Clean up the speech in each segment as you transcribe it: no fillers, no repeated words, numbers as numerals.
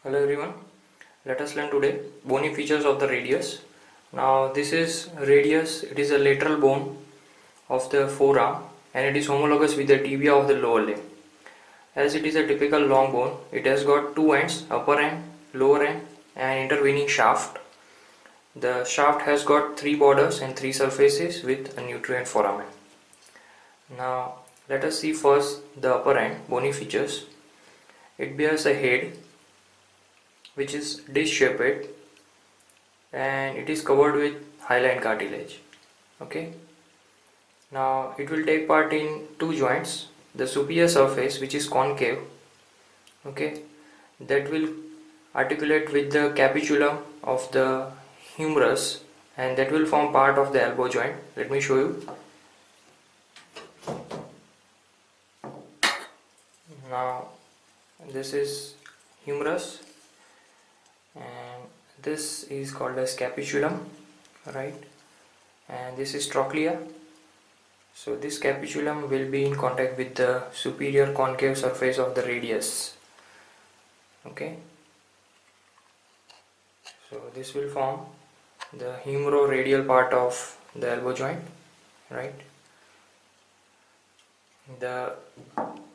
Hello everyone, let us learn today bony features of the radius. Now this is radius, it is a lateral bone of the forearm and it is homologous with the tibia of the lower limb. As it is a typical long bone, it has got two ends, upper end, lower end and intervening shaft. The shaft has got three borders and three surfaces with a nutrient foramen. Now let us see first the upper end, bony features. It bears a head which is dish-shaped and it is covered with hyaline cartilage. Okay. Now it will take part in two joints. The superior surface, which is concave, okay, that will articulate with the capitulum of the humerus and that will form part of the elbow joint. Let me show you. Now this is humerus and this is called as capitulum, right, and this is trochlea. So this capitulum will be in contact with the superior concave surface of the radius. Okay, so this will form the humeroradial part of the elbow joint, right. The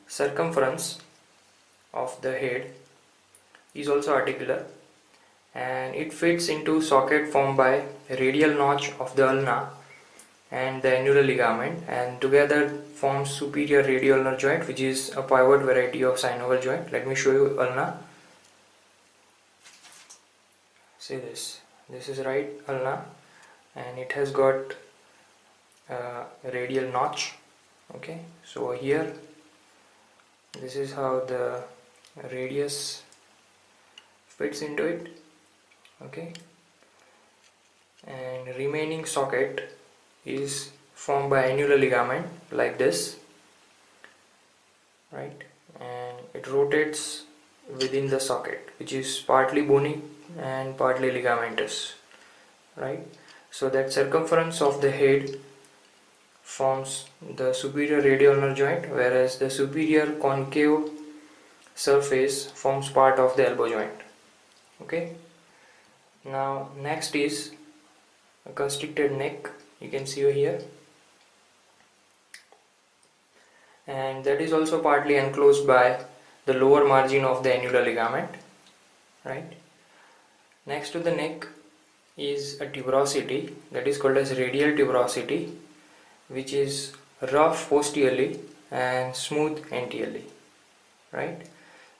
circumference of the head is also articular and it fits into socket formed by radial notch of the ulna and the annular ligament, and together forms superior radioulnar joint, which is a pivot variety of synovial joint. Let me show you ulna. See this is right ulna and it has got a radial notch. Okay, so here this is how the radius fits into it. Okay, and remaining socket is formed by annular ligament like this, right, and it rotates within the socket, which is partly bony and partly ligamentous, right. So that circumference of the head forms the superior radioulnar joint, whereas the superior concave surface forms part of the elbow joint. Okay, now next is a constricted neck. You can see over here, and that is also partly enclosed by the lower margin of the annular ligament, right. Next to the neck is a tuberosity, that is called as radial tuberosity, which is rough posteriorly and smooth anteriorly, right.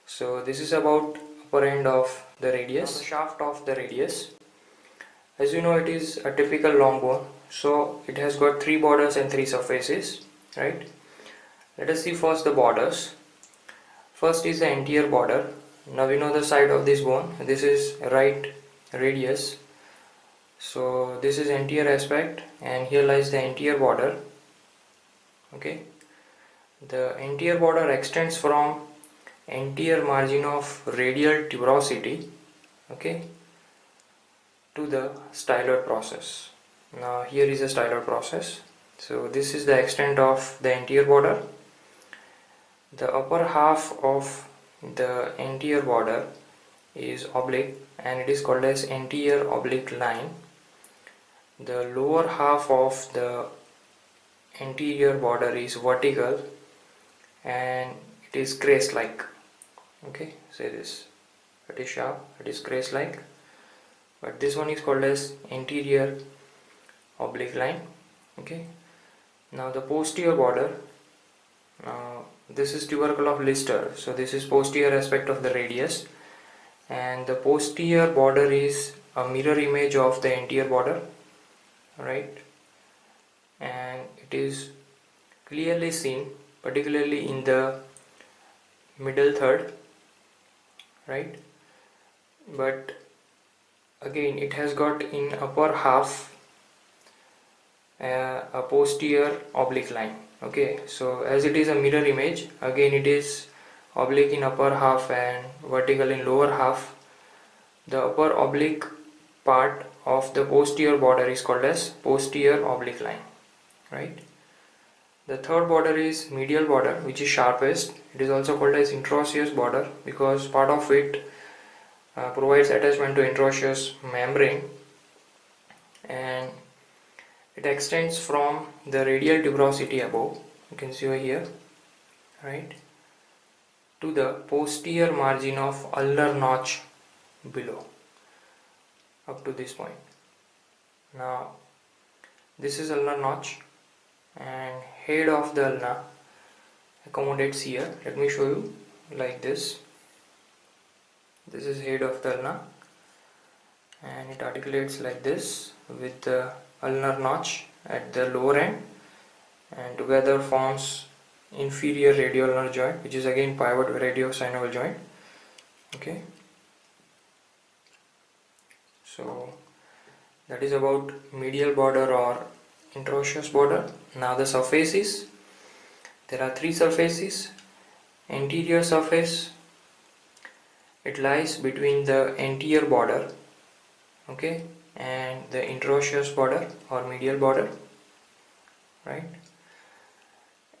So this is about upper end of the radius. Now the shaft of the radius, as you know, it is a typical long bone, so it has got three borders and three surfaces, right. Let us see first the borders. First is the anterior border. Now we know the side of this bone. This is right radius, so this is anterior aspect and here lies the anterior border. Okay, the anterior border extends from anterior margin of radial tuberosity, okay, to the styloid process. Now here is a styloid process. So this is the extent of the anterior border. The upper half of the anterior border is oblique and it is called as anterior oblique line. The lower half of the anterior border is vertical and it is crest like. Okay, say this, it is sharp, it is crest like, but this one is called as anterior oblique line. Okay, now the posterior border, this is tubercle of Lister, so this is posterior aspect of the radius, and the posterior border is a mirror image of the anterior border, right, and it is clearly seen particularly in the middle third, right, but again it has got in upper half a posterior oblique line. Okay, so as it is a mirror image, again it is oblique in upper half and vertical in lower half. The upper oblique part of the posterior border is called as posterior oblique line, right. The third border is medial border, which is sharpest. It is also called as interosseous border because part of it provides attachment to interosseous membrane, and it extends from the radial tuberosity above, you can see over here, right, to the posterior margin of ulnar notch below, up to this point. Now this is ulnar notch, and head of the ulna accommodates here. Let me show you like this. This is head of the ulna, and it articulates like this with the ulnar notch at the lower end, and together forms inferior radioulnar joint, which is again pivot radiosynovial joint. Okay, so that is about medial border or interosseous border. Now the surfaces, there are three surfaces. Anterior surface, it lies between the anterior border, okay, and the interosseous border or medial border, right.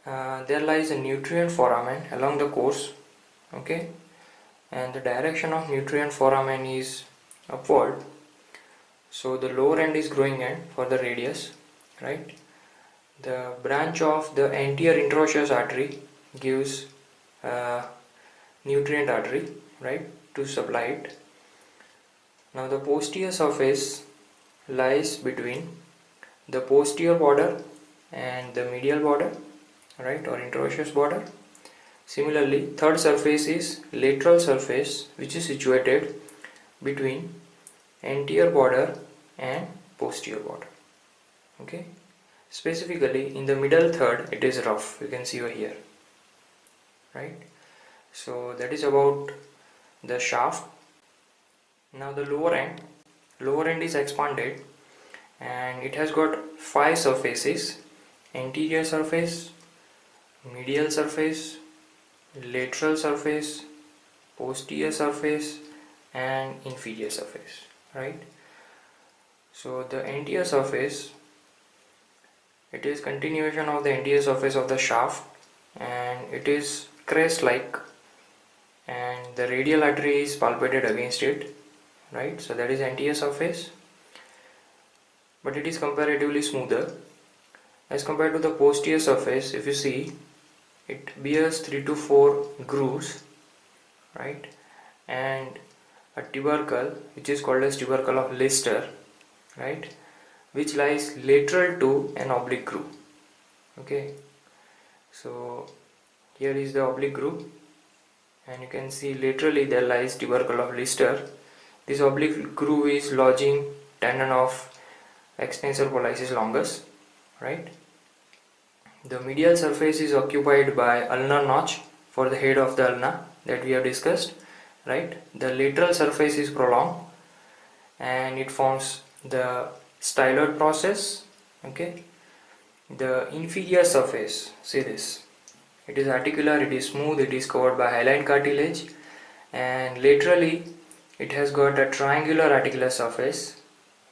There lies a nutrient foramen along the course, okay, and the direction of nutrient foramen is upward, so the lower end is growing end for the radius, right. The branch of the anterior interosseous artery gives nutrient artery, right, to supply it. Now the posterior surface lies between the posterior border and the medial border, right, or interosseous border. Similarly, third surface is lateral surface, which is situated between anterior border and posterior border. Okay, specifically in the middle third it is rough, you can see over here, right. So that is about the shaft. Now the lower end is expanded, and it has got 5 surfaces: anterior surface, medial surface, lateral surface, posterior surface, and inferior surface, right. So the anterior surface, it is continuation of the anterior surface of the shaft, and it is crest like, and the radial artery is palpated against it, right. So that is anterior surface, but it is comparatively smoother as compared to the posterior surface. If you see, it bears 3 to 4 grooves, right, and a tubercle which is called as tubercle of Lister, right, which lies lateral to an oblique groove. Okay, so here is the oblique groove, and you can see laterally there lies tubercle of Lister. This oblique groove is lodging tendon of extensor pollicis longus, right. The medial surface is occupied by ulnar notch for the head of the ulna that we have discussed, right. The lateral surface is prolonged, and it forms the styloid process. Okay, the inferior surface, see this, it is articular, it is smooth, it is covered by hyaline cartilage, and laterally it has got a triangular articular surface,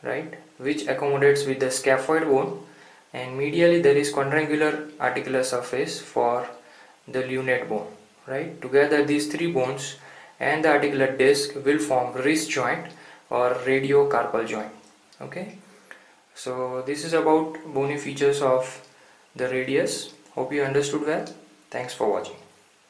right, which accommodates with the scaphoid bone, and medially there is quadrangular articular surface for the lunate bone, right. Together these three bones and the articular disc will form wrist joint or radiocarpal joint. Okay, so this is about bony features of the radius. Hope you understood well. Thanks for watching.